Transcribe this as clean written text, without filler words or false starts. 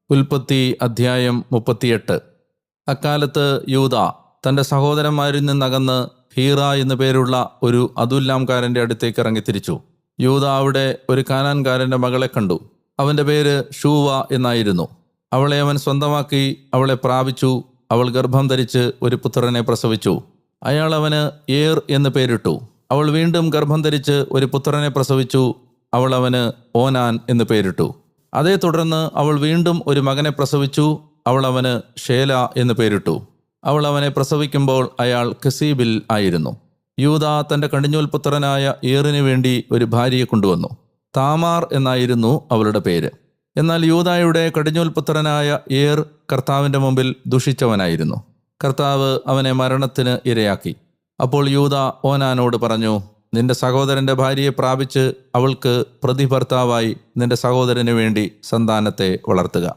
ഉൽപ്പത്തി അധ്യായം 38. അക്കാലത്ത് യൂദാ തൻ്റെ സഹോദരന്മാരിൽ നിന്നകന്ന് ഹീറ എന്നു പേരുള്ള ഒരു അദുല്ലാംകാരൻ്റെ അടുത്തേക്ക് ഇറങ്ങിത്തിരിച്ചു. യൂദാ അവിടെ ഒരു കാനാൻകാരൻ്റെ മകളെ കണ്ടു. അവൻ്റെ പേര് ഷൂവ എന്നായിരുന്നു. അവളെ അവൻ സ്വന്തമാക്കി അവളെ പ്രാപിച്ചു. അവൾ ഗർഭം ധരിച്ച് ഒരു പുത്രനെ പ്രസവിച്ചു. അയാൾ അവന് ഏർ എന്ന് പേരിട്ടു. അവൾ വീണ്ടും ഗർഭം ധരിച്ച് ഒരു പുത്രനെ പ്രസവിച്ചു. അവൾ അവന് ഓനാൻ എന്ന് പേരിട്ടു. അതേ തുടർന്ന് അവൾ വീണ്ടും ഒരു മകനെ പ്രസവിച്ചു. അവൾ അവന് ഷേല എന്ന് പേരിട്ടു. അവൾ അവനെ പ്രസവിക്കുമ്പോൾ അയാൾ കസീബിൽ ആയിരുന്നു. യൂദാ തൻ്റെ കടിഞ്ഞൂൽ പുത്രനായ ഏറിനു വേണ്ടി ഒരു ഭാര്യയെ കൊണ്ടുവന്നു. താമാർ എന്നായിരുന്നു അവളുടെ പേര്. എന്നാൽ യൂദായുടെ കടിഞ്ഞൂൽ പുത്രനായ ഏർ കർത്താവിൻ്റെ മുമ്പിൽ ദുഷിച്ചവനായിരുന്നു. കർത്താവ് അവനെ മരണത്തിന് ഇരയാക്കി. അപ്പോൾ യൂദാ ഓനാനോട് പറഞ്ഞു, നിന്റെ സഹോദരൻ്റെ ഭാര്യയെ പ്രാപിച്ച് അവൾക്ക് പ്രതിഭർത്താവായി നിന്റെ സഹോദരന് വേണ്ടി സന്താനത്തെ വളർത്തുക.